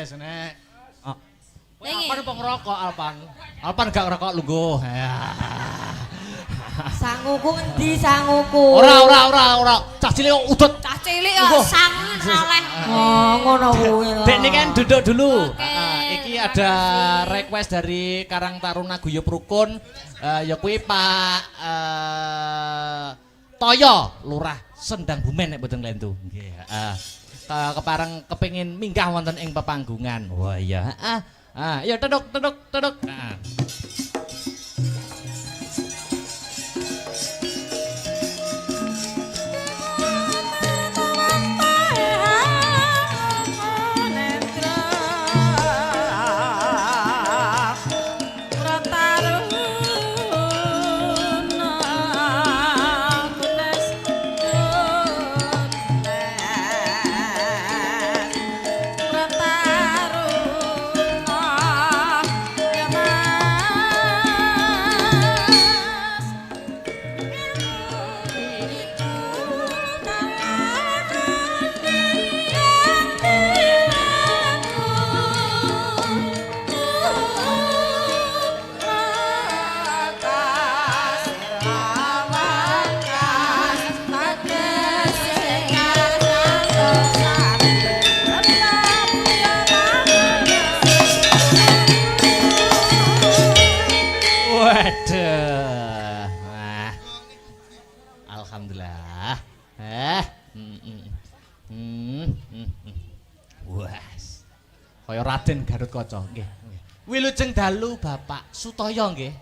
wis nek. Alpan apa ngerokok Alpan? Alpan gak ngerokok lungguh. Sanguku endi sanguku? Ora. Cah cilik kok udut. Cah cilik kok sangen oleh. Oh, ngono kuwi lho. Dek niki kan duduk dulu. Iki ada request dari Karang Taruna Guyub Rukun. Ya kuwi Pak Toyo, Lurah Sendang Bumen nek mboten klentu. Nggih, heeh. Kepareng kepengin minggah wonten ing pepanggungan. Wah iya, heeh. Ya teduk. Alhamdulillah. Wes. Kaya Raden Garutkaca nggih. Wilujeng dalu Bapak Sutoyo nggih.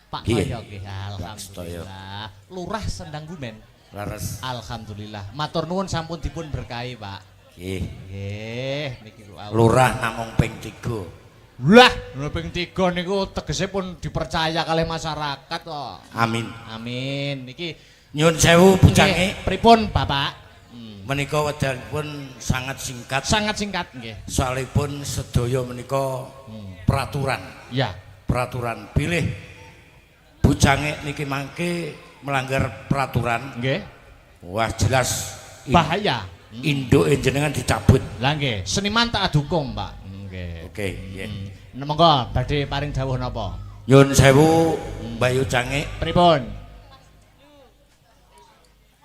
Pak Toyo nggih. Alhamdulillah. Lurah Sendang Bumen. Leres. Alhamdulillah. Matur nuwun sampun dipun berkahi, Pak. Nggih. Nggih, niki Lurah namung ping 3. Lah, ping 3 niku tegese pun dipercaya kalih masyarakat kok. Amin. Amin. Niki nyuwun sewu bujange. Pripun, Bapak? Menika wekdalipun sangat singkat. Sangat singkat nggih. Soalipun sedaya menika peraturan. Ya, peraturan pilih bujange niki mangke melanggar peraturan. Nggih. Wah jelas Bahaya. Induke jenengan dicabut. Lah nggih, seniman tak dukung, Pak. Nggih. Oke, nggih. Monggo badhe paring dawuh napa? Nyuwun sewu Bayu Cange. Pripun?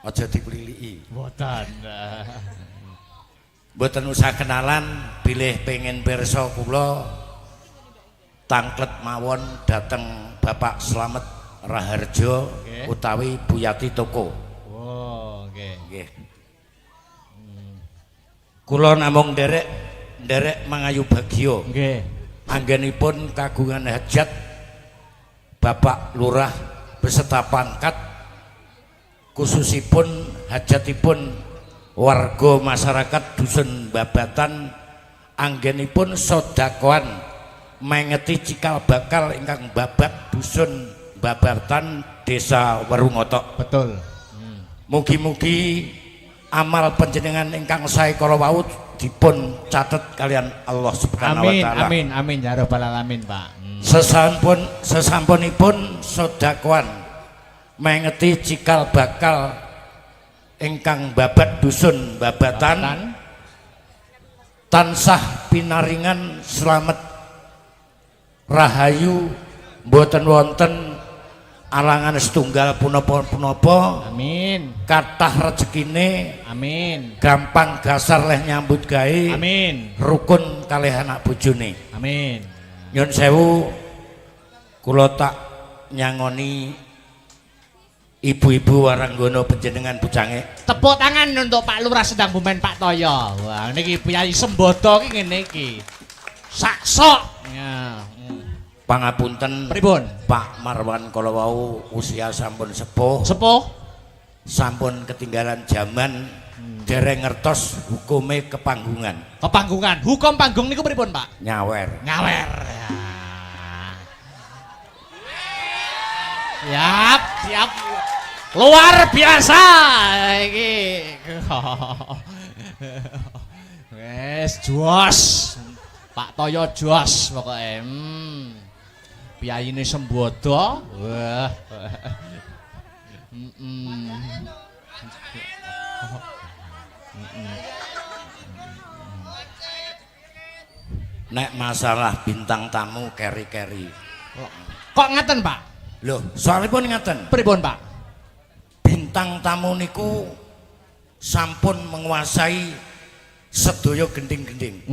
Aja dipriliki. Mboten. Mboten usah kenalan, bilih pengen pirsa kula tangklet mawon dateng Bapak Slamet Raharjo utawi Buyati Toko. Oh, nggih. Nggih. Kula namung nderek mangayu bagya. Nggih. Anggenipun kagungan hajat Bapak Lurah beserta pangkat khususipun hajatipun warga masyarakat dusun Babatan anggenipun sodakoan mengeti cikal bakal ingkang babat dusun Babatan desa Werungotok. Betul. Mugi-mugi amal panjenengan ingkang sae kala wau dipun catet kalian Allah Subhanahu wa taala. Amin ya rabbal alamin, Pak. Sesampunipun sodakoan mengeti cikal bakal ingkang babat dusun Babatan tansah pinaringan slamet rahayu mboten wonten alangan setunggal punapa-punapa. Amin. Kathah rezekine. Amin. Gampang gasar leh nyambut gawe. Amin. Rukun kalih anak bojone. Amin. Nyun sewu kula tak nyangoni ibu-ibu waranggono panjenengan bujange. Tepuk tangan untuk Pak Lurah Sendang Bumen Pak Toyo. Wah, niki Piyai Sembodo ki ngene iki. Saksok. Ya. Pangapunten Pripun? Pak Marwan kala wau usia sampun sepuh. Sepuh. Sampun ketinggalan zaman dereng ngertos hukume kepanggungan. Kepanggungan. Hukum panggung niku pripun, Pak? Nyawer. Nyawer. Ya. Siap. Luar biasa iki. Wes jos. Pak Toyo jos pokoke. Piyayine Sembodo. Wah. Nek masalah bintang tamu keri-keri. Kok ngaten, Pak? Loh, soalipun ngaten. Pripun, Pak? Bintang tamu niku sampun menguasai sedaya gending-gending.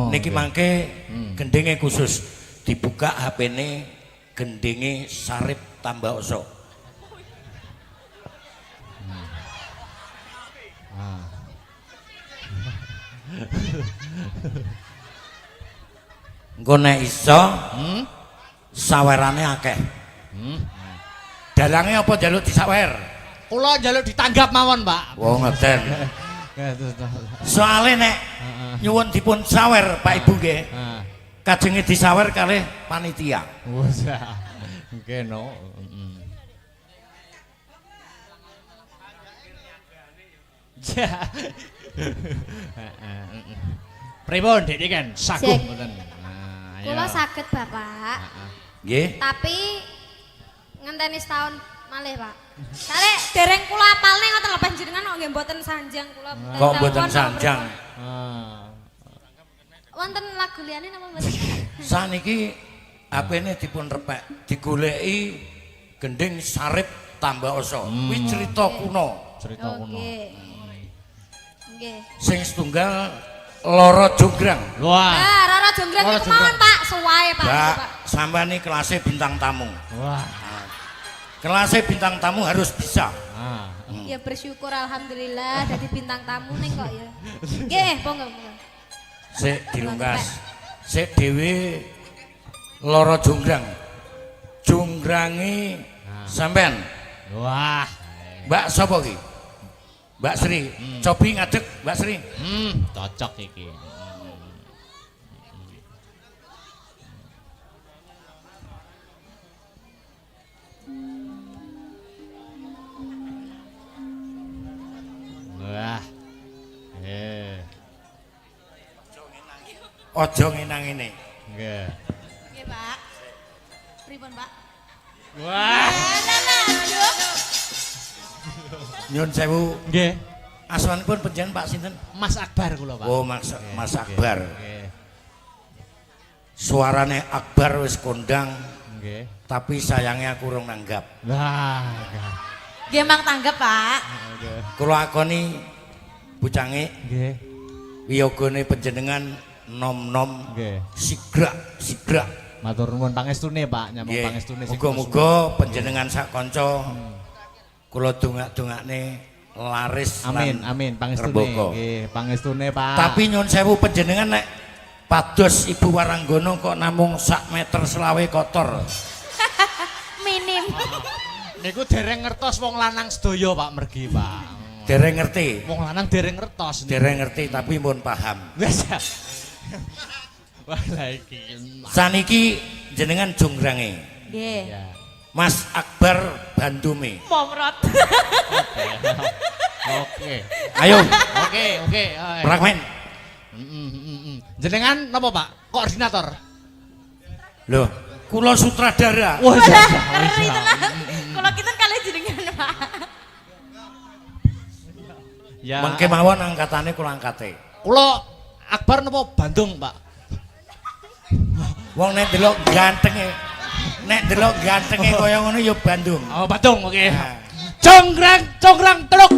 Niki mangke gendinge khusus dibuka HP-ne gendinge Sarip Tambaoso. Engko nek iso sawerane akeh. Dalange apa njaluk disawer? Kula njaluk ditanggap mawon, Pak. Wah, ngoten. Soale nek nyuwun dipun sawer Pak Ibu nggih. Kajenge disawer kalih panitia. Wes. Nggih no. Pripun Dik kan saguh mboten. Kula saged Bapak. Nggih. Tapi ngenteni setahun malih, Pak. Sale dereng kula apalne ngoten lho panjenengan kok nggih mboten sanjang kula. Kok mboten sanjang? Wonten lagu liyane napa mboten? Saniki HP-ne dipun repek, digoleki gending Sarip Tambaoso. Kuwi cerita kuno. Cerita kuno. Nggih. Sing setunggal Loro Jonggrang. Wah. Nah, Rara Jonggrang niku mawon, Pak. Suwae, Pak. Mbak, sampean iki kelasnya bintang tamu. Wah. Kelasnya bintang tamu harus bisa. Ya bersyukur alhamdulillah dadi bintang tamu ning kok ya. Nggih, monggo. Sik dilungkas. Sik dhewe Loro Jonggrang. Jonggrangi sampean. Wah. Mbak sapa iki? Mbak Sri. Cobi ngadeg Mbak Sri. Cocok iki. Wah. Aja ngenang ngene. Nggih. Nggih, Pak. Pripun, Pak? Wah. Nyun sewu. Nggih. Asmanipun panjenengan Pak sinten? Mas Akbar kula, Pak. Oh, Mas Akbar. Nggih. Suarane Akbar wis kondang, Nggih. tapi sayangnya aku urung nanggap. Wah. Nggih, Mang tanggap, Pak. Nggih. Kula akoni bucange Nggih. wiyogane panjenengan nom-nom Nggih. sigrak. Matur nuwun pangestune, Pak, nyambung Nggih. pangestune sing Muga-muga panjenengan sak kanca kula dongak-dongakne laris amin, lan amin, pangestune. rembaka. Nggih, pangestune, Pak. Tapi nyun sewu panjenengan nek pados Ibu Waranggono kok namung sak meter selawe kotor. Minim. Niku dereng ngertos wong lanang sedaya, Pak, mergi, Pak. Dereng ngerti. Wong lanang dereng ngertos. Dereng ngerti tapi pun paham. Wes. Wah, la iki. Saniki jenengan jonggrange. Nggih. Ya. Mas Akbar Bandume. Momrot. Oke. Ayo, Oke. prakmen. Jenengan napa, Pak? Koordinator. Loh, kula sutradara. Wah, Kalau kita kali jenengan, Pak. ya. Mengke mawon angkatane kula angkate. Kula Akbar napa Bandung, Pak? Wong nek delok gantenge. Nek delok gantenge kaya ngono ya Bandung. Oh, Bandung, oke. Nah. Conggrang teluk.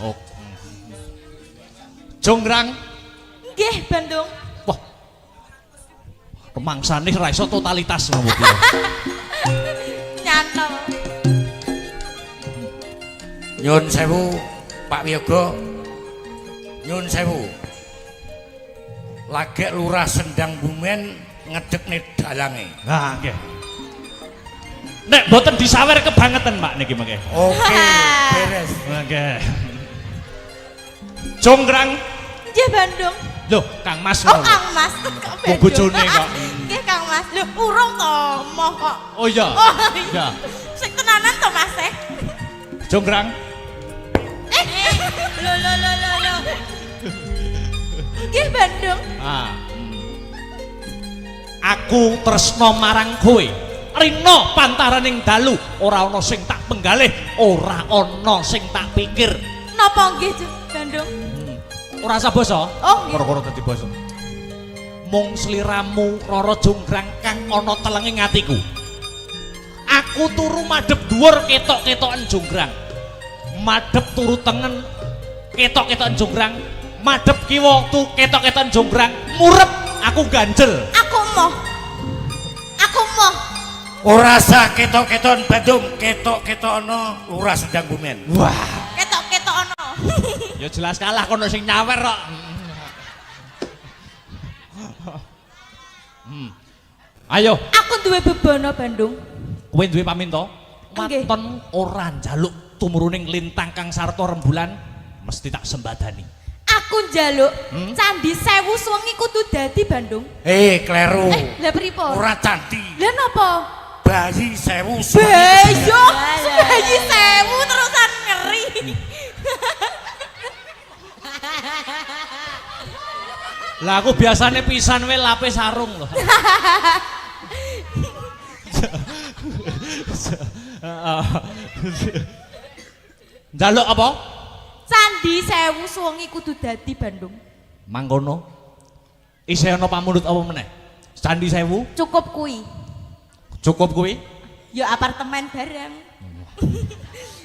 Oh. Jonggrang. Nggih, Bandung. Wah. Pemangsane ra iso totalitas ngono iki. Nyantol. Nyun sewu Pak Wiyoga. Nyun sewu. Lagek Lurah Sendang Bumen ngedekne dalange. Nah, nggih. Nek mboten disawer kebangetan, Pak, niki mengke. Oke, beres. Nggih. Jonggrang. Nggih, Bandung. Loh, Kang Mas. Oh, Kang Mas. Kok bojone kok. Nggih, Kang Mas. Lho, urung to, moh kok. Oh iya. Oh, iya. Sing tenanan to, Mas. Jonggrang. Lho. Nggih, Bandung. Aku tresno marang kowe. rina pantaraning dalu ora ana sing tak penggalih, ora ana sing tak pikir. Napa nggih Bandung? Ora usah basa. Oh, nggih. Ora dadi basa. Mung sliramu Rara Jonggrang kang ana telenge ngatiku. Aku turu madhep dhuwur ketok-ketoken Jonggrang. Madhep turu tengen ketok-ketoken Jonggrang. Madhep kiwa ketok-ketoken Jonggrang. Murep aku ganjel. Aku moh. Ora sah ketok-keton Bandung, ketok-ketokno ora sendang bumen. Wah, Ketok-ketokno. ya jelas kalah kono sing nyawer kok. Ayo, Aku duwe bebono Bandung. kowe duwe paminta? Nggih. Waton ora njaluk tumruning lintang kang sarta rembulan, mesti tak sembadani. Aku njaluk Candi Sewu Suwengi kudu dadi Bandung. Kleru. Lah pripun? Ora candi. Lah napa? Bayi sewu Beyo, bayi sewu terusan ngeri. Lah aku biasane pisan wae lapis sarung loh. Njaluk apa? Candi Sewu Suwengi kudu dadi Bandung. Mangkono. Isih ana pamundhut apa meneh? Candi Sewu Cukup kuwi. cukup kuwi? Ya apartemen bareng.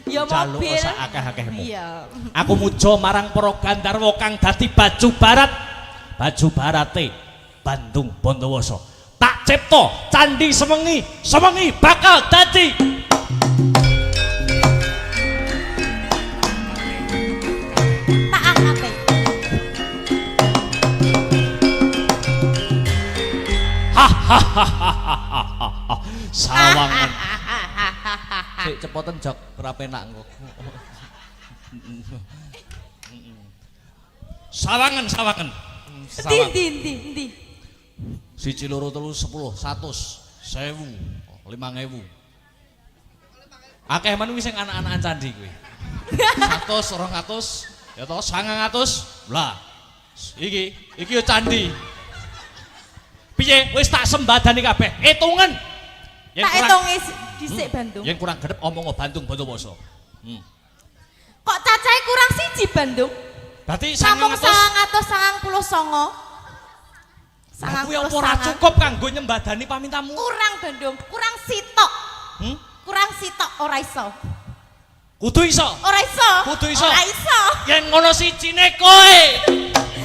Ya Jaluk mobil. sak akeh-akehmu. Iya. Aku muja marang para Gandharwa kang dadi baju barat. Baju barate Bandung Bondowoso. Tak cipta Candi Sewengi, Sewengi bakal dadi Tak angate. Sawangan. Sik cepoten jok ora penak engko. Sawangan, sawangan. Ndi. Siji loro telu 10 100 1000 5000. Akeh men kuwi sing anak-anakan candi kuwi. 100 200 ya toh 900 lah. Iki yo candi. Piye wis tak sembadani kabeh. Hitungan. Tak hitungi dhisik Bandung. Yang kurang gedep omong Bandung Bondowoso. Kok cacahe kurang siji Bandung? Berarti Sampung 900. 999. Aku yang ora cukup kanggo nyembadani pamintamu. Kurang Bandung, kurang sitok. Kurang sitok ora iso. Kudu iso. Ora iso. Kudu iso. Ora iso. Yen ngono sijine kowe.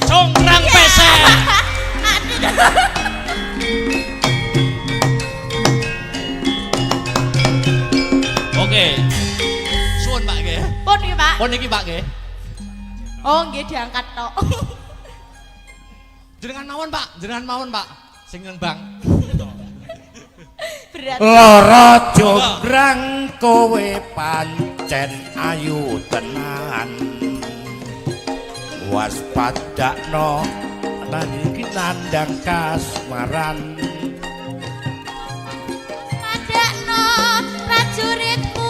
Jonggrang pesek. Oke. Suwun Pak nggih. Pun iki Pak. Pun iki Pak nggih. Oh nggih diangkat tok. Jenengan mawon Pak. Sing nembang. Berat. Lara Jonggrang kowe pancen ayu tenan. Waspadakno lan iki nandang kasmaran. Padakno prajuritmu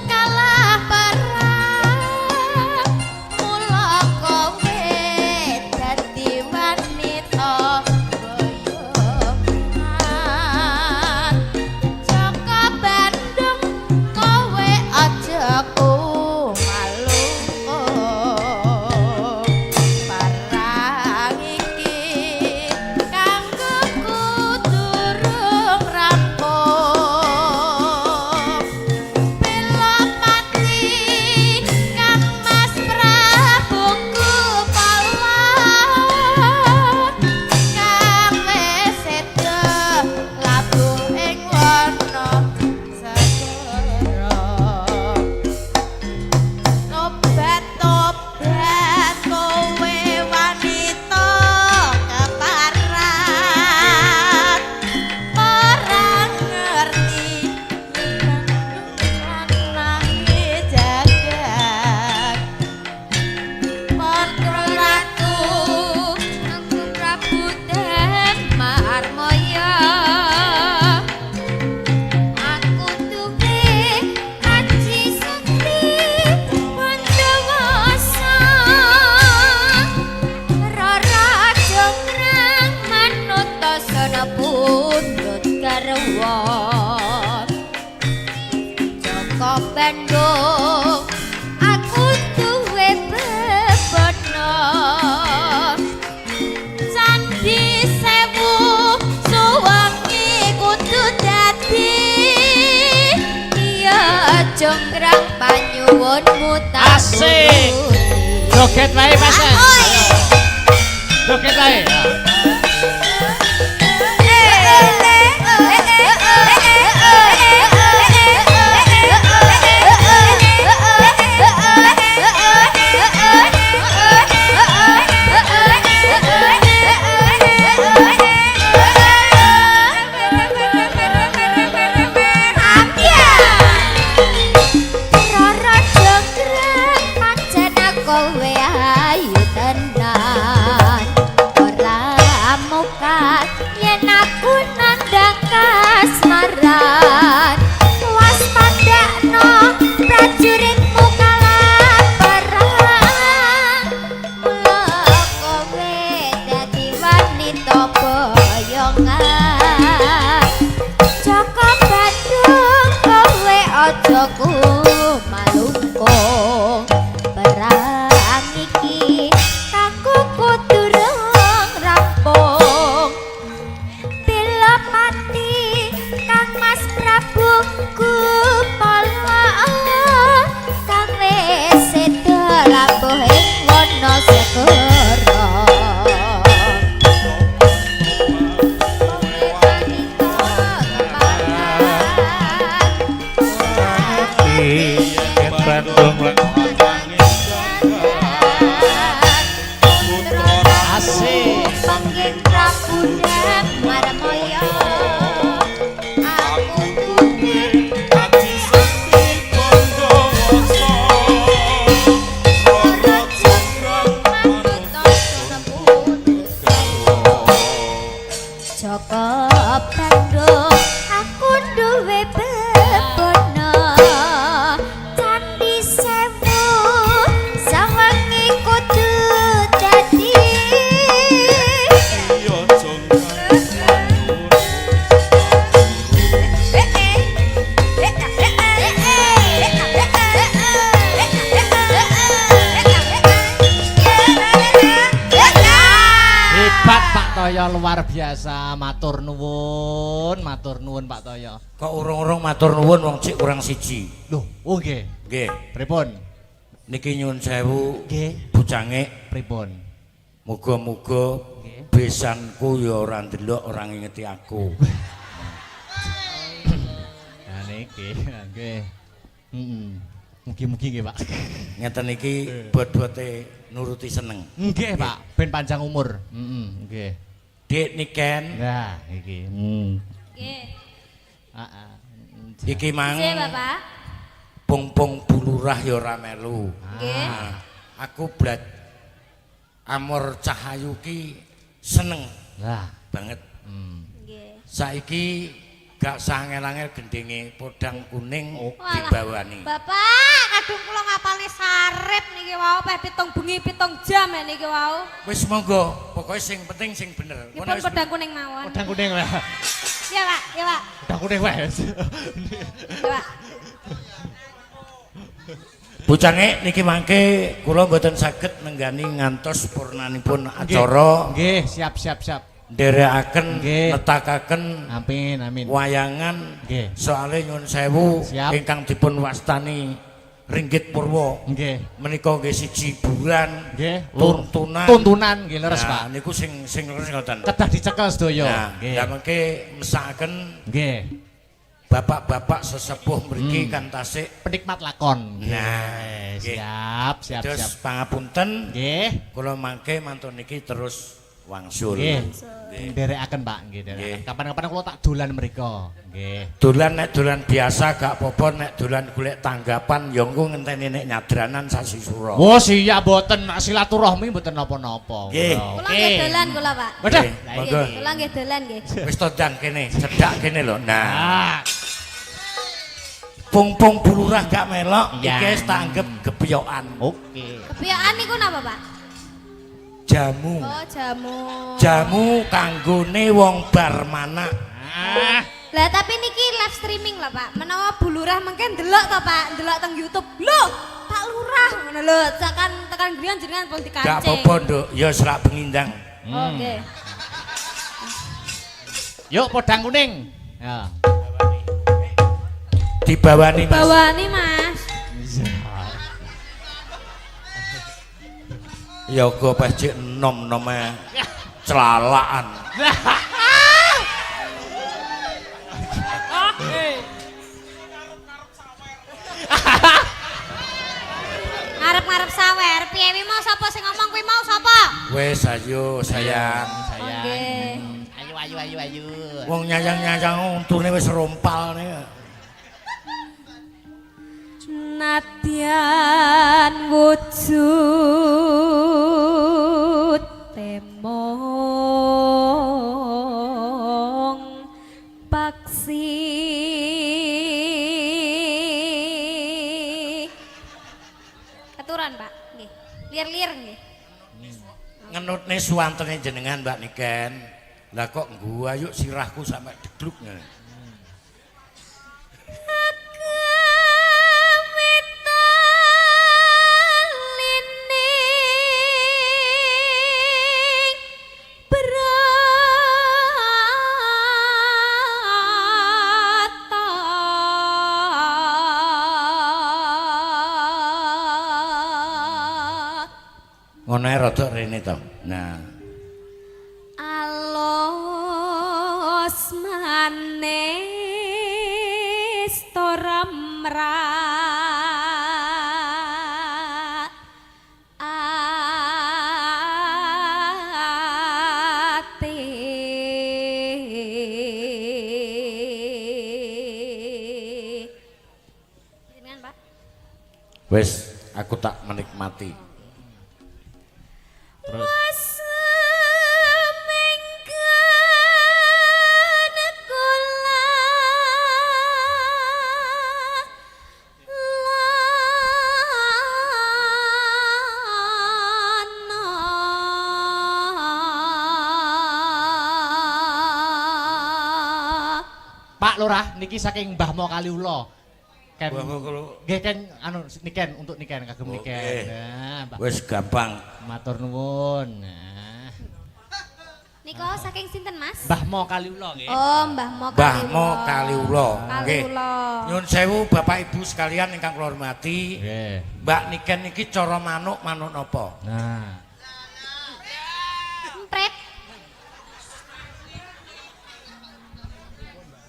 kalah perang. Mula kowe dadi wanita boyongan. Jaka Bandung kowe aja kumalu. Parang iki kanggo kudur Bandung aku duwe bebono Candi Sewu suwangi kudu dadi iya jonggrang panyuwunmu tak Asik. Joget wae Mas. Joget wae. Kowe ayu tenan ora mukat yen aku nandang kasmaran waspadakno prajuritmu kalaparan mula kowe dadi wanita boyongan Joko Bandung kowe aja kumalungkung perang iki kanggo durung rampung bila mati Kang Mas Prabu Kupala kang wis sedo lambuh ing wana segara Bandung Asik. Panggih Prabu dan Marmoyo aku duwe Joko Bandung aku duwe bebono Candi Sewu sawangi kudu dadi Hebat Pak Toyo luar biasa. Matur nuwun Pak Toyo. kok urung-urung matur nuwun wong cik kurang siji. Loh, oh nggih. Nggih, Pripun? niki nyuwun sewu Nggih. bujange Pripun? muga-muga Nggih. besanku ya ora ndelok ora ngingeti aku. Nah niki, nggih. Mugi-mugi nggih, Pak. Ngeten iki bot-bote nuruti seneng. Nggih, Pak. Ben panjang umur. Nggih. Dik niken Nah, iki. Nggih. Heeh. iki mang Nggih, Bapak. pung-pung bulurah ya ora melu. Nggih. Nah, aku blat Amor Cahayu ki seneng Lah. banget. Nggih. Saiki gak sangel-angel gendenge podang kuning Walah, dibawani. Bapak, kadung kula ngapalne sarip niki wau peh 7 bengi 7 jam ya niki wau. Wis monggo, pokoke sing penting sing bener. Nipun pedang kuning mawon. Pedang kuning lah. Iya, Pak. Iya, Pak. Pedang kuning wae. Iya, Pak. Bucange niki mangke kula mboten saged nenggani ngantos purnanipun acara. Nggih, siap. Nderekaken Nggih. netakaken Amin. wayangan Nggih. soale nyuwun sewu Siap. ingkang dipun wastani Ringgit Purwa Nggih. menika nggih siji hiburan Nggih. tuntunan Nggih leres, Nah, Pak. niku sing leres ngoten. Kedah dicekel sedaya. Nah, Nggih. lah mengke mesakaken Nggih. bapak-bapak sesepuh mriki kan tasik. Penikmat lakon. Nah, nggih. Siap. Terus pangapunten Nggih. kula mangke mantun niki terus wangsul. Nggih. Nggih. Nderekaken, Pak. Nggih, Nggih. nderekaken. Kapan-kapan kula tak dolan mriko. Nggih. Dolan nek dolan biasa gak apa-apa, nek dolan golek tanggapan ya engko ngenteni nek nyadranan sasi sura. Oh, siap mboten silaturahmi mboten napa-napa. Nggih. Kula nggih dolan kula, Pak. Waduh. Nggih, Lah, monggo. iki. Kula nggih dolan nggih. Wis to ndang kene, cedak kene lho. Nah, Ah, pung-pung bulurah gak melok, Iya. iki wis tak anggap gepiyokan. oke. Kebiasaan niku napa, Pak? Jamu. Oh, jamu. Jamu kanggone wong bar manak. Ah, Lah tapi niki live streaming lah Pak. Menawa Bu Lurah mungkin delok to Pak, delok teng YouTube. Loh, Pak Lurah ngono lho. Tekan griyan jenengan pun dikancing. Gak apa-apa, Nduk. Ya serak pengindang. Oke. Yuk podang kuning. Ya. Dibawani Mas. Bawani Mas. Ya go pecik nom-nome celalaan. Ngarep-ngarep sawer, piye wi mau sapa sing ngomong kuwi mau sapa? Wes ayo sayang. Nggih. Ayo. Wong nyayang-nyayang untune wis rompal nih. Nadyan wujud temong paksi aturan Pak nggih lir-lir nggih Ngenutne suwantene jenengan Mbak Niken. Lah kok gua yuk sirahku sampai degluk ngene. Ngono ae rada rene to. Nah. Alos manis toramrat ate jenengan Pak Wes aku tak menikmati. Terus Pak Lurah niki saking Mbah Mo Kaliula. Ken. Nggih Ken anu niken untuk niken kagem niken. Nah, Mbak. Wes gampang. Matur nuwun. Nah. Niko saking sinten Mas? Mbah Mo Kaliula nggih. Oh, Mbah Mo Mbah Mo Kaliula. Nggih. Kaliula. Nyun sewu Bapak Ibu sekalian ingkang kula hormati. Nggih. Mbak Niken niki cara manuk napa? Nah. Empret.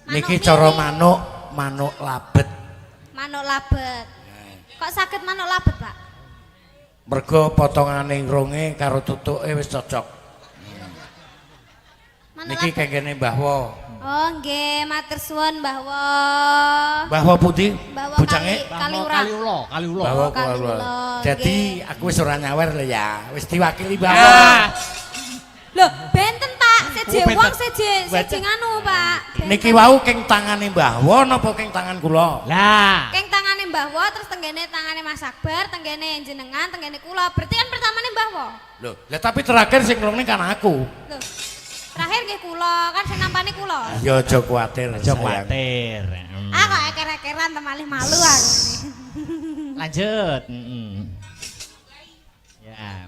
Niki cara manuk labet. Manuk labet. Kok saged manuk labet, Pak? Mergo potongane ronge karo tutuke wis cocok. Manuk Niki labet. kengkene Mbah Wo. Oh, nggih, matur suwun Mbah Wo. Mbah Wo pundi? Mbah Wo Bucange? Kaliura. Kaliula. Mbah Wo Kaliula. Jadi aku wis ora nyawer lho ya. Wis diwakili Mbah Wo. Ah. Loh, benten Pak, seje benten. wong seje nganu Pak. Benten. Niki wau keng tangane Mbah Wo napa keng tangan kula? Lah. Keng tangane Mbah Wo terus tenggene tangane Mas Akbar, tenggene jenengan, tenggene kula. Berarti kan pertamane Mbah Wo. Loh, lah tapi terakhir sing ngrungne kan aku. Loh. Terakhir nggih kula, kan sing nampani kula. Ya aja kuwatir Aja sayang. kuwatir. Ah kok eker-ekeran temalih malu aku ini. Lanjut. Ya.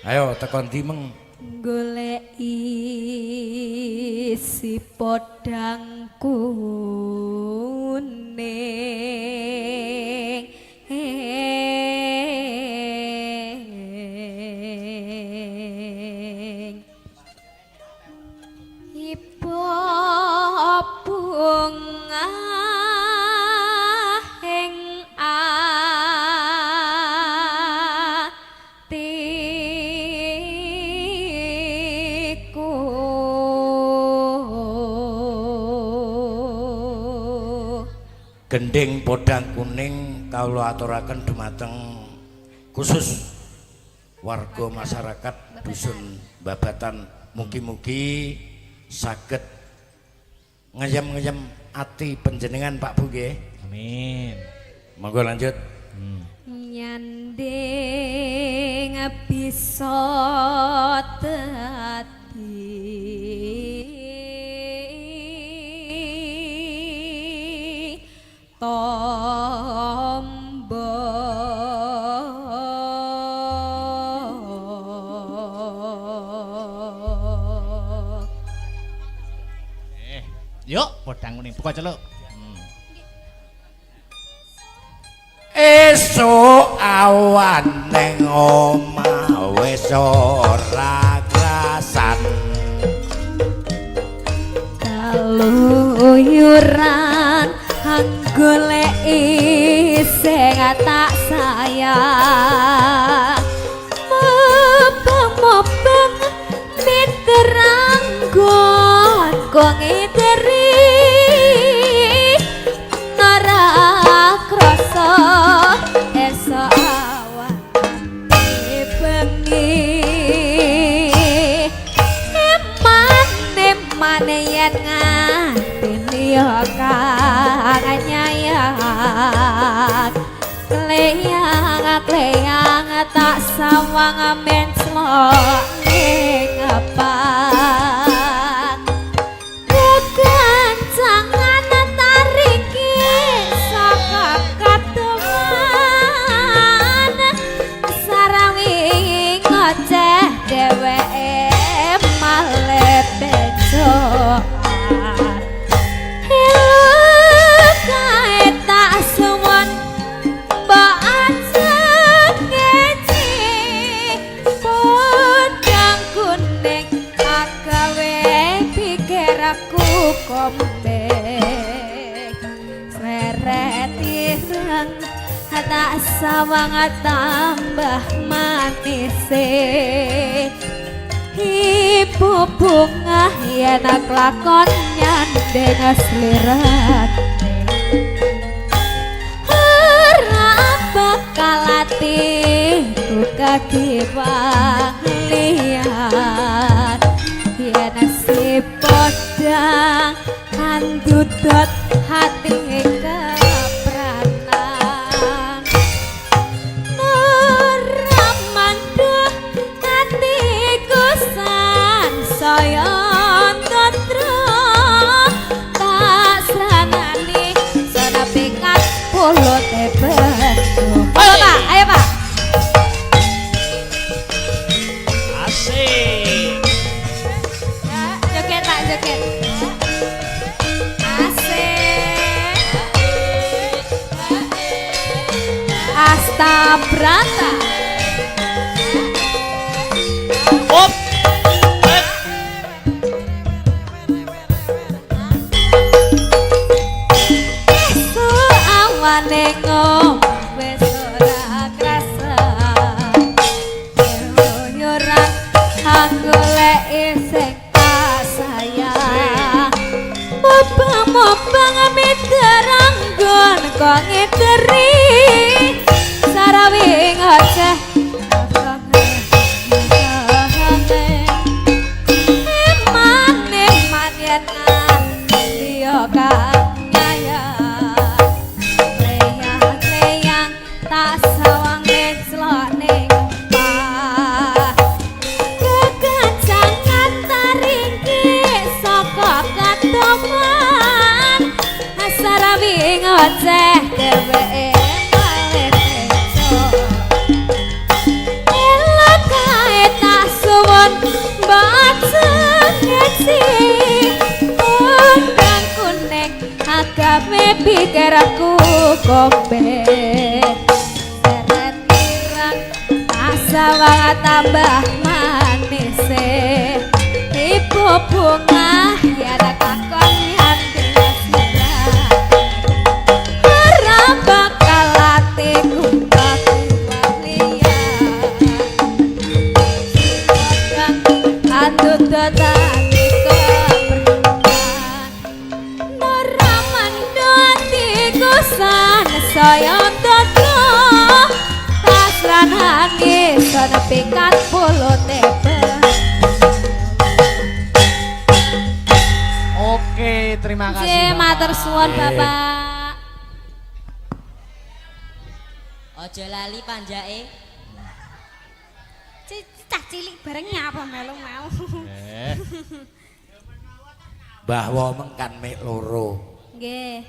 Ayo tekan ndi meng. Golek isi podang kuning ipo bunga ing atiku Gending podang kuning kawula aturaken dumateng khusus warga masyarakat dusun Babatan, mugi-mugi saged ngeyem-ngeyem ati panjenengan Pak Bu nggih. Amin. Monggo lanjut. Nyanding bisa dadi tombo Yuk, podang kuning buka celuk. Esuk awan ning omah wis ora krasan kaluyuran goleki sing tak sayang mobeng miterang gon kok ngiteri ora krasa esok awan bengi eman yen nganti yo kanyayang kleyang tak sawang menclok ning apang kekancangan tariki saka kateman sarawing ngoceh dheweke malih becokan kombek seret ireng tak sawang tambah manis ibu bunga yen lakon nyandeng slirat ora bakal atiku kakiwang liat yen si podang andudot hati kepranan nuramanduh hatiku san sayon tatra tak sanani sana pikat puluh tebet ayo pak Asik. Joget tak joget Asta Brata Op. Esuk awane wis ora krasa yoran goleki sing sayang mobang miterang gon kok ngiteri sarawing oceh eman yen nganti yo kanyayang kleyang tak sawang menclok ning pah kekancangan taringki saka katoman sarawing oceh dheweke pikir aku kombek seret ireng asawang tambah manis ibu bunga ya kakon hati ora bakal atiku adut dadi saya teko tasran hati sana pikat puluh tebel. Oke, terima kasih. Matur suwun Bapak. Ojo lali panjake. Cah cilik bareng nyapa melu-melu. Mbah Womeng kan mek loro. Nggih.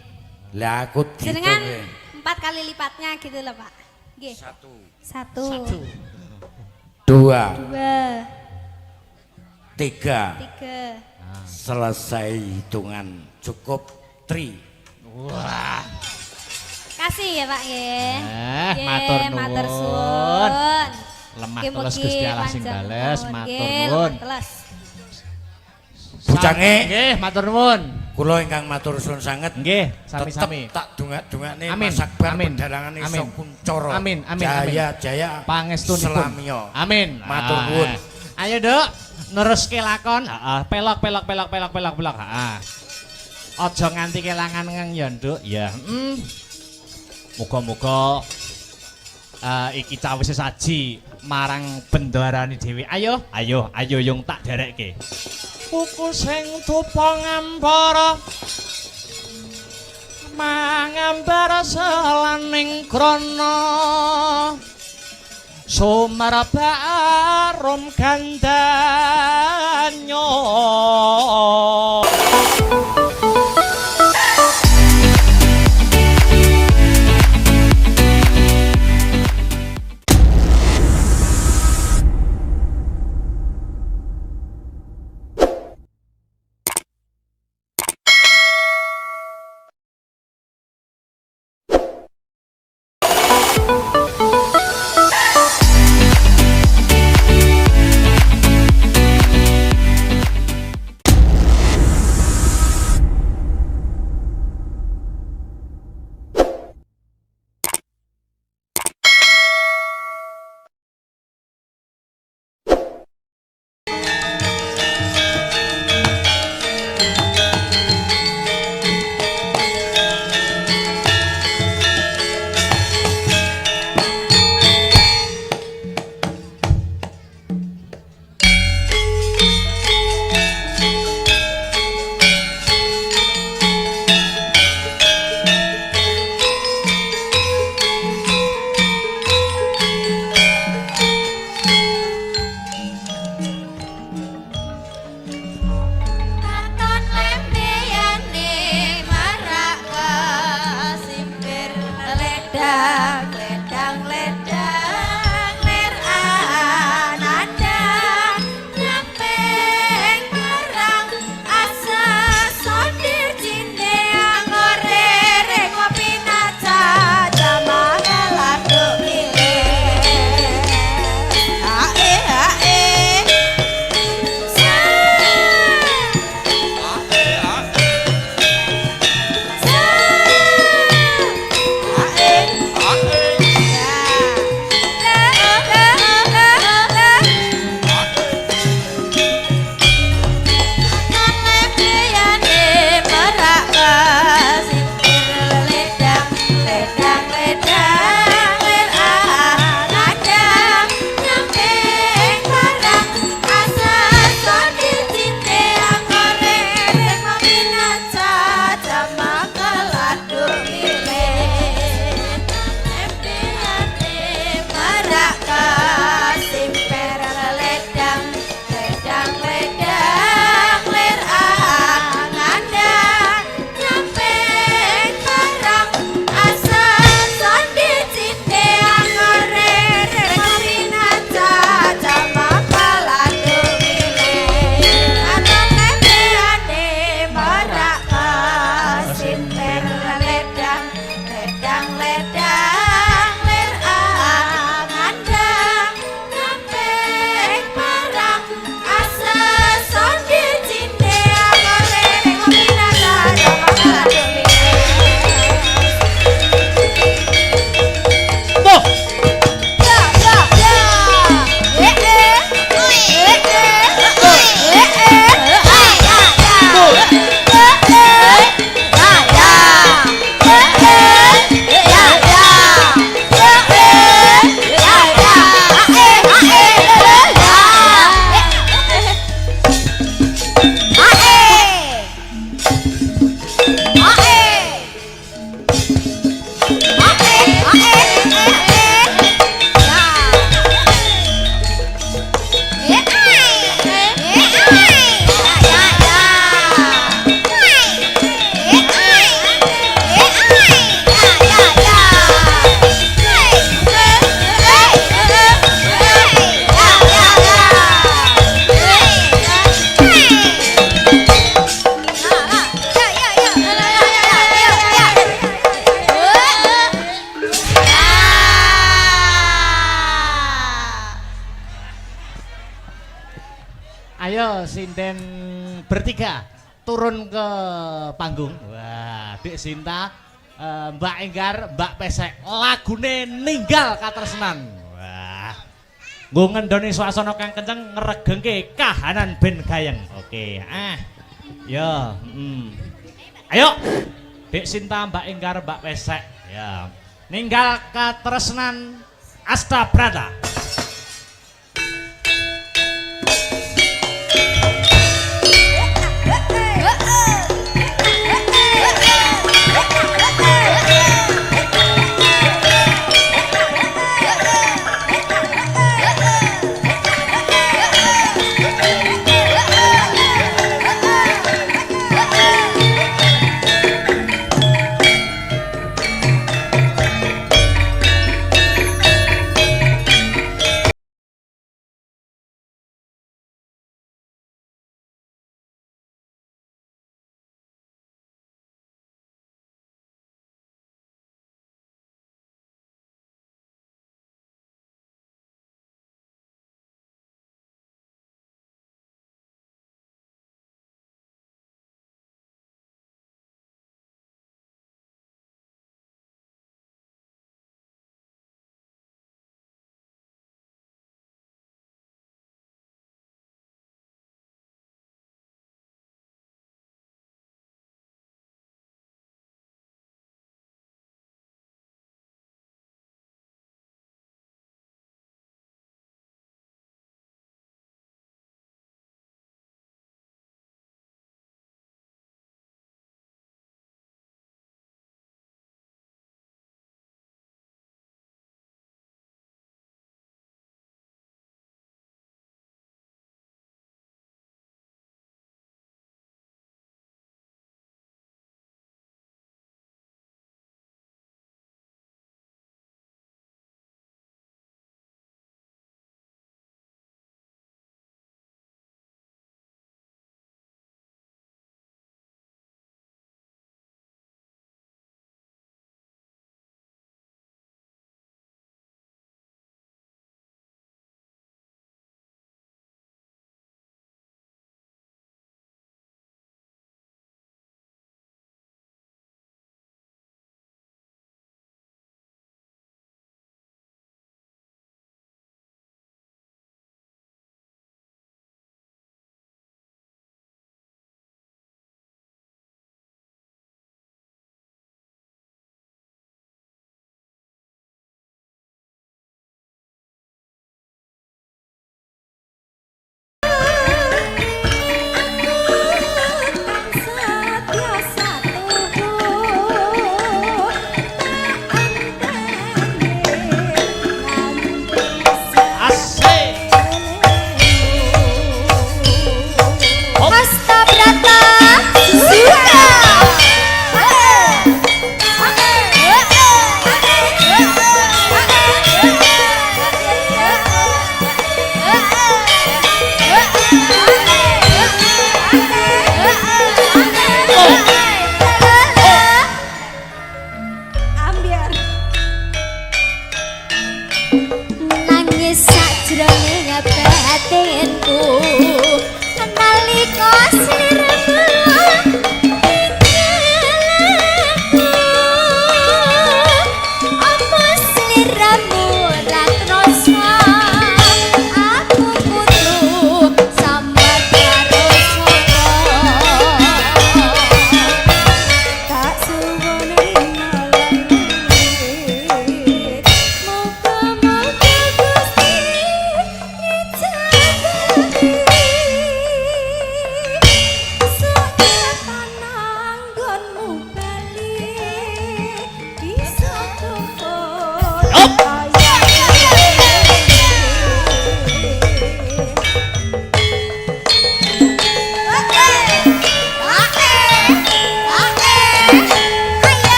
Lah aku Jenengan dihitung. 4 kali lipatnya gitu loh Pak. Nggih. 1 2 2 3 3 selesai hitungan cukup 3. Wah. Kasih ya Pak nggih. Nggih, Matur matur nuwun. suwun. Lemah Nggih, teles mugi Gusti Allah sing panjang bales, umur. matur Nggih, nuwun. lemah teles. Bujange Nggih, matur nuwun. kula ingkang matur suwun sanget. Nggih, Tetep sami-sami. tak dongak-dongakne Amin, Mas Akbar amin, pedhalangan iso amin. kuncara. Amin, amin, Jaya-jaya Pangestunipun. Selamiya. Amin. Matur nuwun. Ayo, Duk. Neruske lakon. Heeh, pelok. Heeh. Aja nganti kelangan ngeng ya, Nduk. Ya, Muga-muga iki cawise saji marang bendarane dhewe. Ayo yung tak derekke. Puku sing tupa ngambara mangambara selaning krana sumarba arum gandanya. Ayo sinden bertiga turun ke panggung. Wah, Dik Sinta, Mbak Enggar, Mbak Pesek, lagune Ninggal Katresnan. Wah. Nggo ngendoni swasana kang kenceng ngregengke kahanan ben gayeng. Oke, yo, ayo, Dik Sinta, Mbak Enggar, Mbak Pesek. Ya, Ninggal Katresnan Astabrata.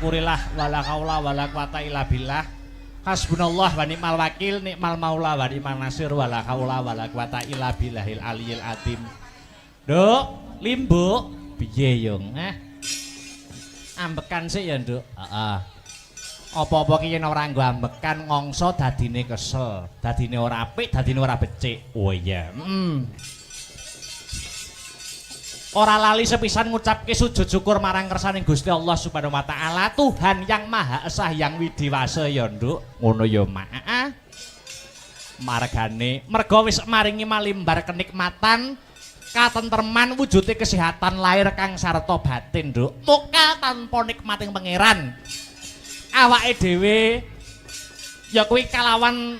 syukurillah wala haula wala quwata illa billah. Hasbunallah wa ni'mal wakil, ni'mal maula wa ni'mal nasir wala haula wala quwata illa billahil aliyil azim. Nduk, Limbu, piye yung? Ambekan sik ya, Nduk. Heeh. Apa-apa ki yen ora nggo ambekan ngongso dadine kesel, dadine ora apik, dadine ora becik. Oh iya. Ora lali sepisan ngucapke sujud syukur marang kersaning Gusti Allah Subhanahu wa taala, Tuhan yang Maha Esa yang Widiwasa ya, Nduk. Ngono ya, Mak. Margane merga wis maringi malimbar kenikmatan, katentreman, wujude kesehatan lahir kang sarta batin, Nduk. Muka tanpa nikmating pangeran. Awake dhewe ya kuwi kalawan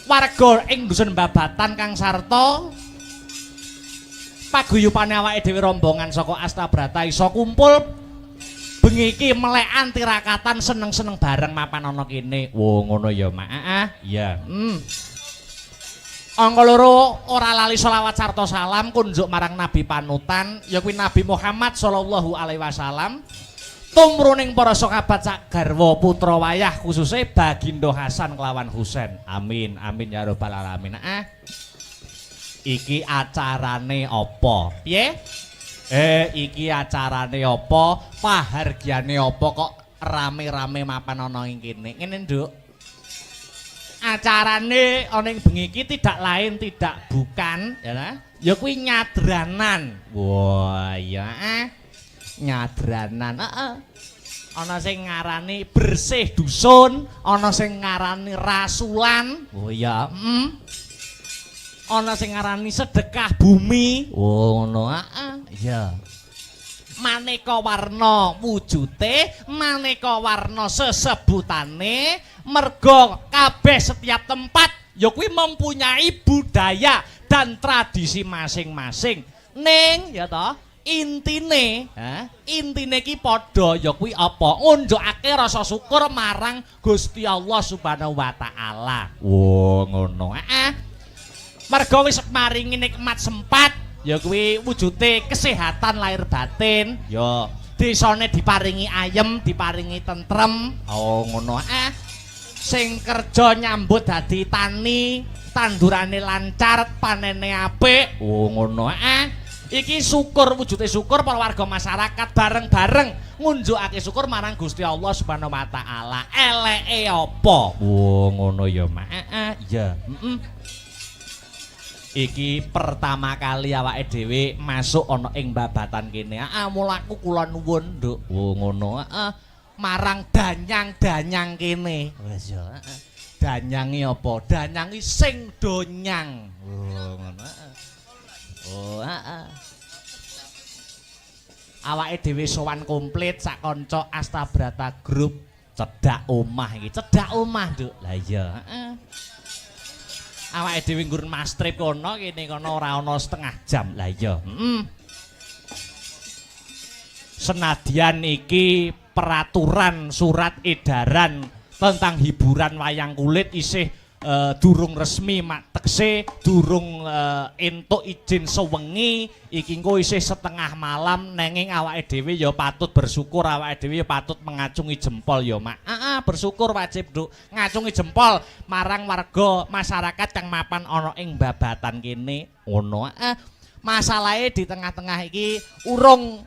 warga ing dusun Babatan kang sarta paguyupane awake dhewe rombongan saka Astabrata iso kumpul bengi iki melekan tirakatan seneng-seneng bareng mapan ana kene. Wo ngono ya, Mak. Iya. Angka loro ora lali selawat sarta salam kunjuk marang Nabi panutan ya kuwi Nabi Muhammad sallallahu alaihi wasallam. Tumruning para sahabat sak garwa putra wayah khususnya Bagindo Hasan kelawan Husain. Amin amin ya rabbal alamin. Iki acarane apa? Piye? Iki acarane apa? Pahargyane apa kok rame-rame mapan ana ing kene? Ngene, Nduk. Acarane ana ing bengi iki tidak lain tidak bukan ya kuwi nyadranan. Wah, iya nyadranan. Ana sing ngarani bersih dusun, ana sing ngarani rasulan. Oh iya, ana sing ngarani sedekah bumi. Oh ngono, iya. Maneka warna wujute, maneka warna sesebutane, merga kabeh setiap tempat ya kuwi mempunyai budaya dan tradisi masing-masing. Ning ya toh intine ki padha ya kuwi apa? Ngunjukake rasa syukur marang Gusti Allah Subhanahu wa taala. Wo ngono. Merga wis maringi nikmat sempat ya kuwi wujude kesehatan lahir batin, ya desane diparingi ayem, diparingi tentrem. Oh ngono. Sing kerja nyambut dadi tani, tandurane lancar, panene apik. Oh ngono. Iki syukur, wujude syukur para warga masyarakat bareng-bareng ngunjukake syukur marang Gusti Allah Subhanahu wa taala. Eleke apa? Oh ngono ya, Mak. Iya. Iki pertama kali awake dhewe masuk ana ing Babatan kene. Mulaku kula nuwun, Nduk. Oh ngono. Marang danyang-danyang kene. Wis ya. Danyangi apa? Danyangi sing donyang. Oh ngono. Oh, awake dhewe sowan komplit sak kanca Astabrata Group cedhak omah iki. Cedhak omah, Nduk. Lah iya, awake dhewe nggur mas trip kono kene kono ora ana setengah jam. Lah iya. Senadyan iki peraturan surat edaran tentang hiburan wayang kulit isih durung resmi mak tekse durung entuk izin sewengi iki engko isih setengah malam nenging awake dhewe ya patut bersyukur awake dhewe ya patut mengacungi jempol ya mak bersyukur wajib Nduk ngacungi jempol marang warga masyarakat kang mapan ana ing Babatan kene ngono masalahe di tengah-tengah iki urung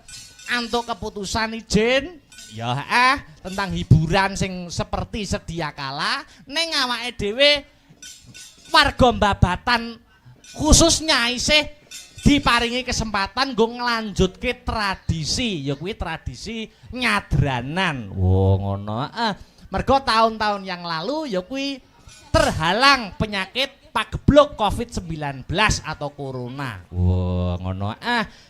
antuk keputusan izin ya tentang hiburan sing seperti sedia kala ning awake dhewe warga Babatan khususnya isih diparingi kesempatan nggo nglanjutke tradisi ya kuwi tradisi nyadranan. Ngono. Mergo tahun-tahun yang lalu ya kuwi terhalang penyakit pagebluk COVID-19 atau corona. Ngono.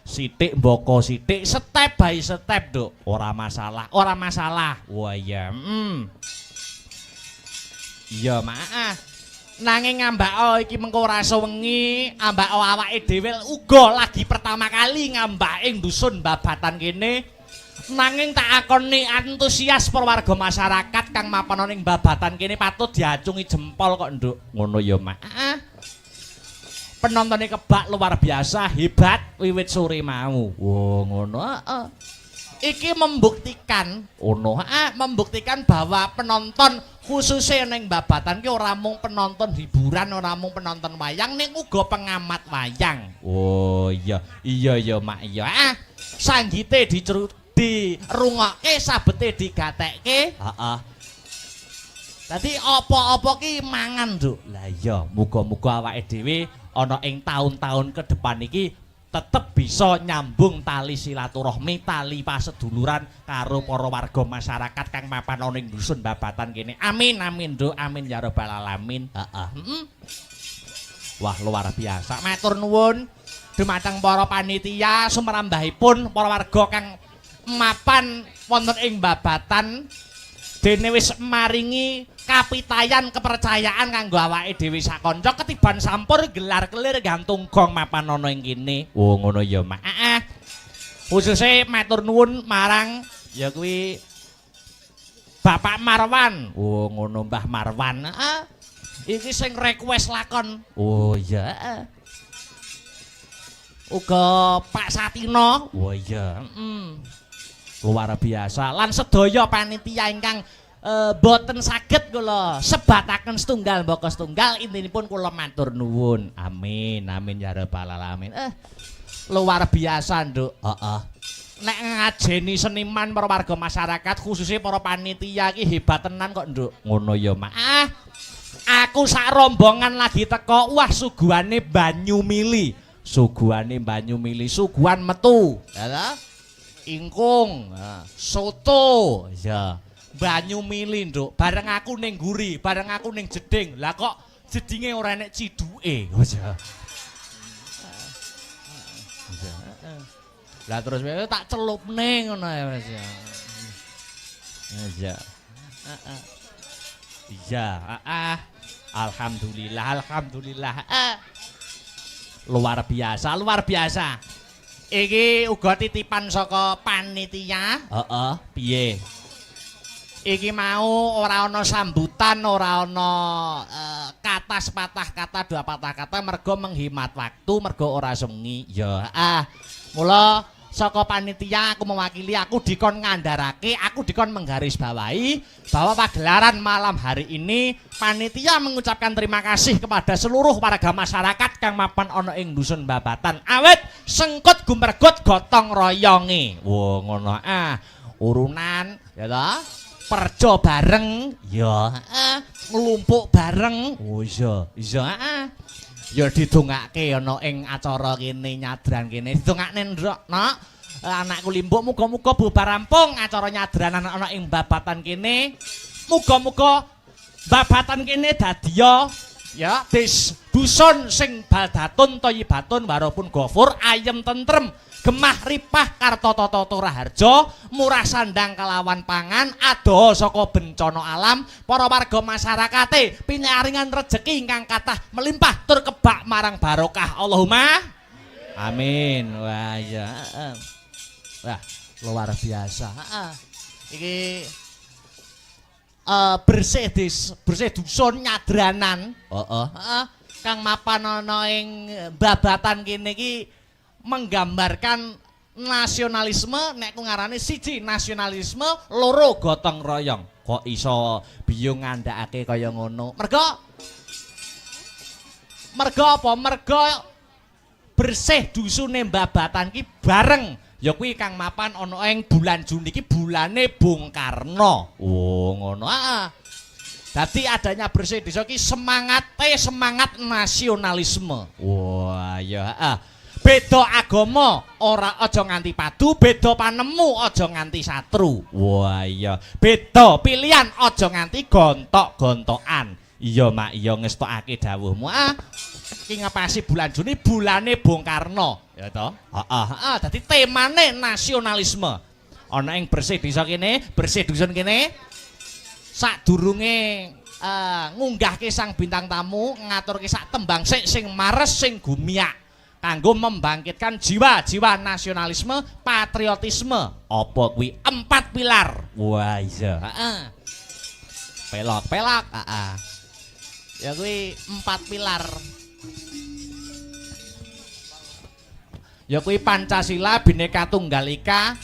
Sithik mboko sithik, step by step, Nduk. Ora masalah, ora masalah. Wah iya. Iya, Mak. Nanging ngambak iki mengko ora sewengi, ambak awake dhewe uga lagi pertama kali ngambak ing dusun Babatan kene. Nanging tak akoni antusias perwarga masyarakat kang mapan ning Babatan kene patut diacungi jempol kok, Nduk. Ngono ya, Mak. Penontone kebak luar biasa, hebat wiwit sore mau. Ngono. iki membuktikan membuktikan bahwa penonton khususnya ning babatan ki ora mung penonton hiburan, ora mung penonton wayang, ning uga pengamat wayang. Oh iya mak iya. Sanggite dirungokke, sabete digatekke. Heeh. Dadi apa-apa ki mangan, Nduk. Lah iya, muga-muga awake dhewe ana ing taun-taun ke depan iki tetep bisa nyambung tali silaturahmi, tali paseduluran karo para warga masyarakat kang mapan ana ing dusun babatan kene. Amin amin, Nduk. Amin ya rabbal alamin. Heeh. Wah, luar biasa. Matur nuwun dumateng para panitia sumrambahipun para warga kang mapan wonten ing babatan dene wis maringi kapitayan kepercayaan kanggo awake dhewe sakanca ketiban sampur gelar kelir gantung gong mapan ana ing kene. Oh ngono ya Mak. Khususe matur nuwun marang ya kuwi Bapak Marwan. Oh ngono Mbah Marwan. Iki sing request lakon. Oh iya. Uga Pak Satino. Oh iya. Luar biasa. Lan sedaya panitia ingkang boten saged kula sebataken setunggal mbaka setunggal intinipun kula matur nuwun. Amin amin ya rabbal alamin. Luar biasa, Nduk. Heeh. Nek ngajeni seniman para warga masyarakat khususnya para panitia iki hebat tenan kok, Nduk. Ngono ya, Mak. Aku sak rombongan lagi teko, wah suguhane banyu mili. Suguhane banyu mili, suguhan metu. Ya ingkung, soto, ya. Banyu mili, Nduk. Bareng aku ning guri, bareng aku ning jeding. Lah kok jedinge ora enek ciduke. Ya. Lah terus tak celupne ngono ya, Mas. Ya. Iya, alhamdulillah. Luar biasa. Iki uga titipan saka panitia. Heeh, piye? Iki mau ora ana sambutan, ora ana kata sepatah kata dua patah kata mergo menghemat waktu, mergo ora sengi. Ya, mula saka panitia aku mewakili, aku dikon ngandharake, aku dikon menggarisbawahi bahwa pagelaran malam hari ini panitia mengucapkan terima kasih kepada seluruh warga masyarakat kang mapan ana ing dusun babatan. Awet sengkut gumergut gotong royonge. Wo ngono urunan ya ta? Perjo bareng ya nglumpuk bareng. Oh iya. Ya didongake ana ing acara kene nyadran kene. Didongakne nduk, Nok. Anakku limbuk muga-muga bubar rampung acara nyadranan ana ing babatan kene. Muga-muga babatan kene dadiya ya dusun sing baldatun thayyibatun warapun ghafur ayem tentrem. Gemah ripah karta tata raharja, murah sandang kalawan pangan, adoh saka bencana alam, para warga masyarakate pinaringan rejeki ingkang kathah melimpah tur kebak marang barokah. Allahumma amin. Wah ya. Wah, luar biasa. Iki bersih dusun nyadranan. Kang mapan ana ing babatan kene iki menggambarkan nasionalisme, nek ku ngarane siji nasionalisme, loro gotong royong. Kok iso biyung ngandhakake kaya ngono? Mergo apa? Mergo bersih dusune babatan ki bareng ya kuwi kang mapan ana ing bulan Juni iki bulane Bung Karno. Oh ngono. Dadi adanya bersih desa ki semangat nasionalisme. Wah ya beda agama ora aja nganti padu, beda panemu aja nganti satru. Wah iya, beda pilihan aja nganti gontok-gontokan. Iya Mak, iya ngestokake dawuhmu. Iki ngepasi bulan Juni bulane Bung Karno, ya toh? Dadi temane nasionalisme. Ana ing bersih desa kene, bersih dusun kene. Sadurunge ngunggahke sang bintang tamu, ngaturke sak tembang sing mares sing gumiak. Kanggo membangkitkan jiwa nasionalisme, patriotisme. Apa kuwi 4 pilar. Wah iya. Pelok. Ya kuwi 4 pilar. Ya kuwi Pancasila, Bhinneka Tunggal Ika,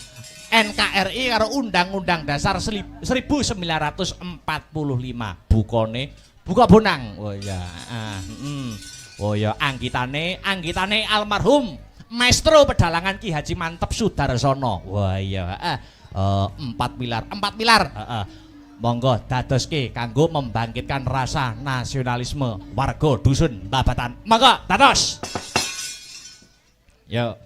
NKRI karo Undang-Undang Dasar 1945 bukone buka bonang. Oh ya. Oh ya anggitane almarhum Maestro Pedalangan Ki Haji Mantep Sudarsono. Wah iya. 4 pilar. Monggo dadoske kanggo membangkitkan rasa nasionalisme warga dusun Babatan. Monggo dados. Yo.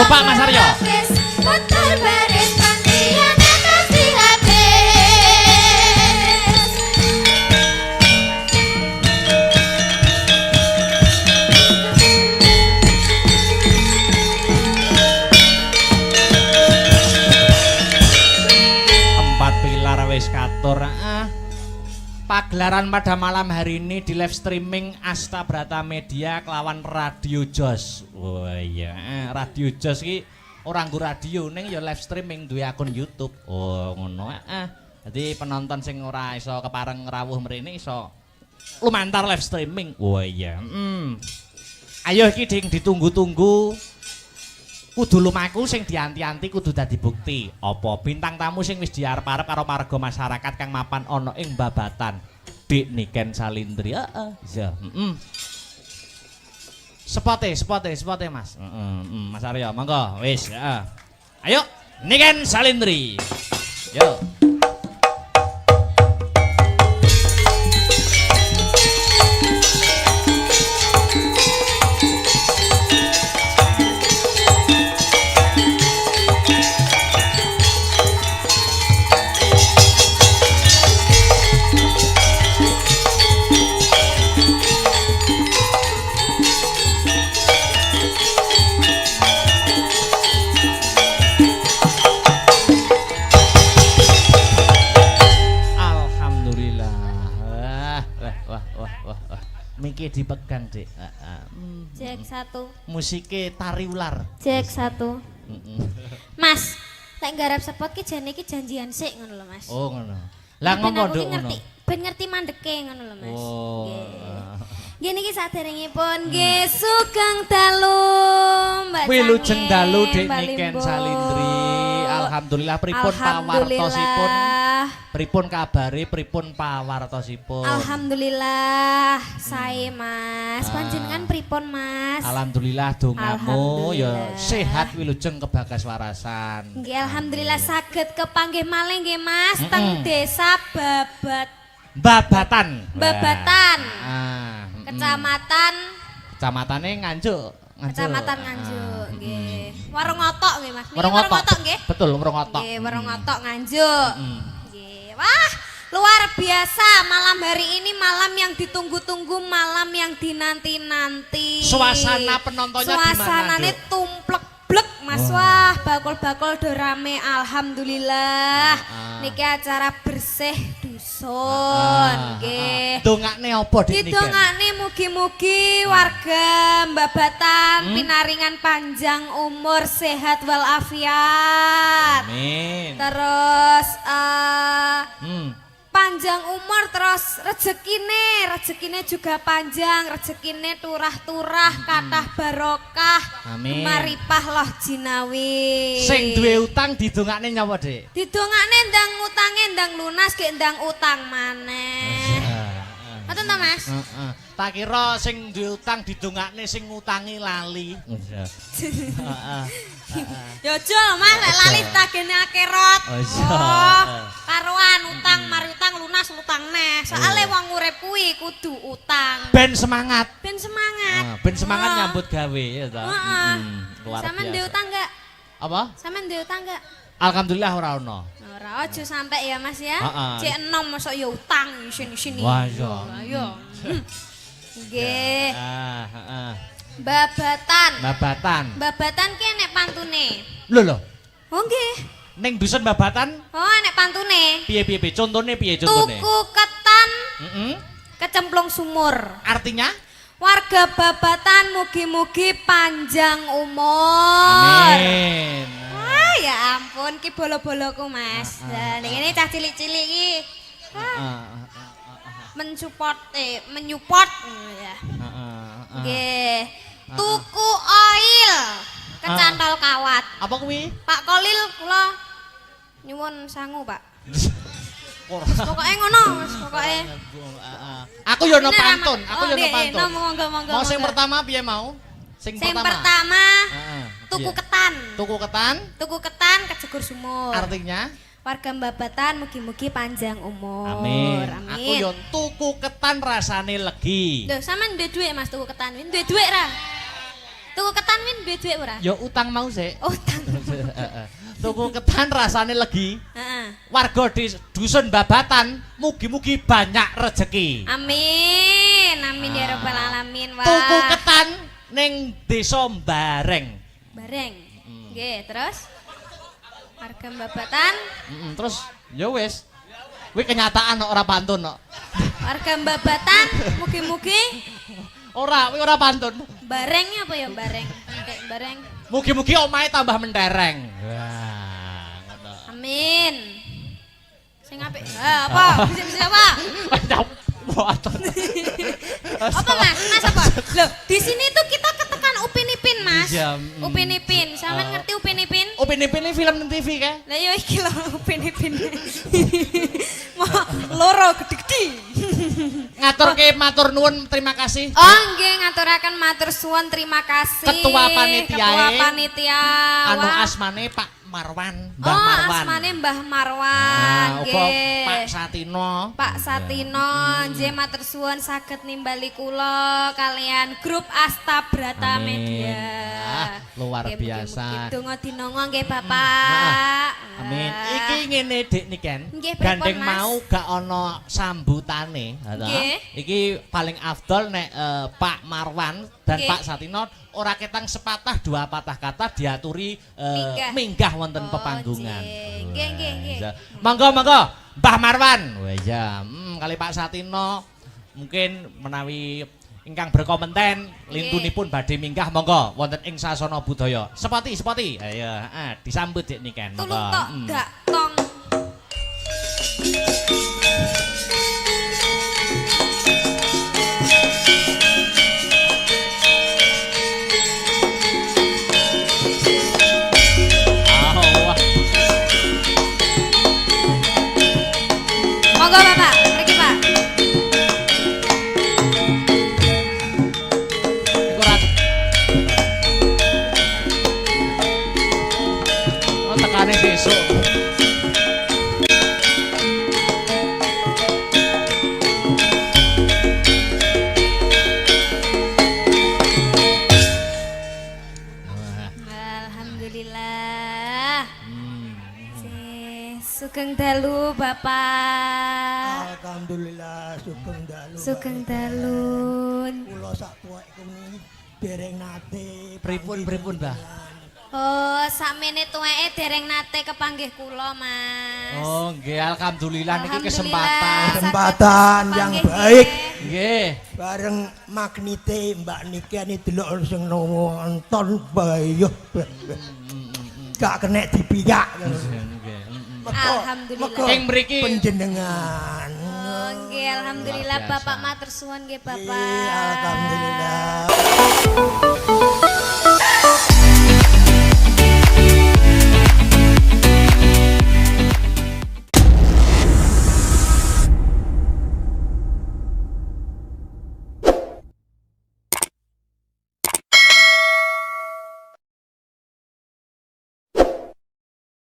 Pak Mas Aryo. Empat pilar wis katur. Pagelaran pada malam hari ini di live streaming Asta Brata Media kelawan Radio Jos. Oh iya, Radio Jos ki orang nggo radio ning ya live streaming duwe akun YouTube. Oh ngono. Jadi penonton sing ora iso kepareng rawuh mrene iso lumantar live streaming. Oh iya. Ayo iki ding ditunggu-tunggu. Kudu lumaku sing dianti-anti kudu dadi bukti. Apa bintang tamu sing wis diarep-arep karo marga masyarakat kang mapan ana ing Babatan. Dik Niken Salindri. Iya. Spote Mas. Mas Aryo, monggo wis. Ayo Niken Salindri. Yo. Miki dipegang, Dik. Cek 1. Musike tari ular. Cek 1. Mas, tak garap spot ki jane iki janjian sik ngono lho, Mas. Oh, ngono. Lah ngono nduk ngono. Ben ngerti mandeke ngono lho, Mas. Oh. Nggih niki saderengipun nggih sugeng dalu Mbak. Wilujeng dalu Dik Niken Salindri. Alhamdulillah pripun pawartosipun? Pripun kabare, pripun pawartosipun? Alhamdulillah, sae Mas. Panjenengan pripun Mas? Alhamdulillah dongamu ya sehat wilujeng kebagas warasan. Nggih alhamdulillah saged kepanggih malih nggih Mas teng Desa Babatan. Kecamatan Kecamatane Nganjuk. Kecamatan Nganjuk nggih. Warung otok nggih Mas. Niki Warung warung otok. otok nggih. Betul, warung otok. Nggih, warung otok Nganjuk. Mm. Nggih. Wah, luar biasa malam hari ini, malam yang ditunggu-tunggu, malam yang dinanti-nanti. Suasana penontonnya gimana, Suasanane Dok? tumplek blek Mas. Wah, bakul-bakul do rame alhamdulillah. Niki acara bersih dusun nggih. Dongakne apa Dik niki? Didongakne mugi-mugi warga Mbabatan pinaringan panjang umur, sehat walafiat. Amin. Terus Hmm. panjang umur, terus rezekine juga panjang, rezekine turah-turah, kathah barokah, Amin. maripah loh jinawi. Sing duwe utang didongakne nyapa, Dik? Didongakne ndang utange ndang lunas, ge ndang utang maneh. Ngoten to Mas? Heeh. Tak kira sing duwe utang didongakne sing ngutangi lali. Heeh. Ya aja Mas, lek lali tagene akhirat. Oh, iya. Oh, karuan utang mari utang lunas utang neh. Soale wong urip kuwi kudu utang. Ben semangat. Ben semangat. Ben semangat Oh. nyambut gawe ya ta. Heeh. Luar Sampeyan duwe biasa. utang enggak? Apa? Sampeyan duwe utang enggak? Alhamdulillah ora ono. Ora aja sampe ya Mas ya. Heeh. Cek enom mosok ya utang sini-sini. Wah, iya. Ayo. Nggih. Heeh. Babatan. Babatan. Babatan ki nek pantune. Lho. Oh nggih. Ning dusun Babatan Oh nek pantune. piye? Contone piye contone? Tuku ketan Heeh. kecemplung sumur. Artinya? Warga Babatan mugi-mugi panjang umur. Amin. Wah, ya ampun ki bolo-boloku Mas. Lah ini cah cilik-cilik iki. Menyupport ya. Nggih. Tuku oil kecantol kawat. Apa kuwi? Pak Kolil kula nyuwun sangu, Pak. Ora. Pokoke ngono, Mas, pokoke. Aku yo no Ini pantun, ramah- aku yo no nggih, pantun. monggo. Mau sing pertama piye mau? Sing Sing pertama. pertama Heeh. tuku Piye? ketan. Tuku ketan Tuku ketan kejegur sumur. artinya Warga Mbabatan mugi-mugi panjang umur. amin. Amin. Aku yo tuku ketan rasane legi. Lho, sampean duwe dhuwit Mas tuku ketan win? Duwe dhuwit ra? Tuku ketan win duwe dhuwit ora? Yo utang mau sik. Utang. Tuku ketan rasane legi. Heeh. Warga di dusun Babatan mugi-mugi banyak rezeki. Amin. Amin ya rabbal alamin. Wah. Tuku ketan ning desa Bareng. Bareng. Nggih, terus warga Mbabatan, Terus ya wis. Kuwi kenyataan kok ora pantun kok. warga Mbabatan mugi-mugi Ora, kuwi ora pantun. barengnya apa ya bareng? Kayak bareng. Mugi-mugi omahe tambah mentereng. Wah, ngono. Amin. Sing apik. Apa? Bisa apa? Apa Mas? Mas apa? Loh, di sini tuh kita ketekan Upin Ipin, Mas. Iya, Upin Ipin. Sampean ngerti Upin Ipin? Upin Ipin ini film TV kan? Lah yo iki lho Upin Ipin. Mau loro gede-gede. Ngaturke matur nuwun, terima kasih. Oh nggih ngaturaken matur suwun terima kasih. Ketua panitia. Ketua panitia. Anu Wah. asmane Pak Marwan, Mbah Oh, Marwan. asmane Mbah Marwan. Nah, uga Nggih. Pak Satino. Pak Satino, nggih matur suwun saged nimbali kula kalian grup Astabrata Amin. Media. Ah, luar Nggih, biasa. mugi-mugi donga dinonga nggih Bapak. Amin. Ah. Iki ngene Dik Niken. Nggih, pripun, Gandeng Mas? mau gak ono sambutane, ha ta? Nggih. Iki paling afdol nek Pak Marwan dan Nggih. Pak Satino ora ketang sepatah dua patah kata diaturi Minggah. minggah wonten Oh, pepanggungan. jeng. Nggih, nggih, nggih. Wah, monggo Mbah Marwan. Wah ya, kali Pak Satino mungkin menawi ingkang berkompeten lintunipun badhe minggah monggo wonten ing sasana budaya. Sepati. Ayo, disambut Dik Niken. Tulung tok gak tong. Monggo Bapak, mriki Pak. Tekane besok. Sugeng dalu Bapak. Alhamdulillah sugeng dalu. Sugeng dalun. Kula sak tuwekku niki dereng nate. Pripun Mbah? Oh, sakmene tuweke dereng nate kepanggih kula, Mas. Oh, nggih alhamdulillah niki Alhamdulillah. kesempatan. Kesempatan yang Kepanggih baik. nggih. Nggih. Bareng magnete Mbak Niki ani delok sing nonton bayuh. Gak kena dipiyak. Alhamdulillah. Ing mriki Penjenengan. Oh, nggih alhamdulillah Luar biasa. Bapak matur suwun nggih Iya, Bapak. alhamdulillah.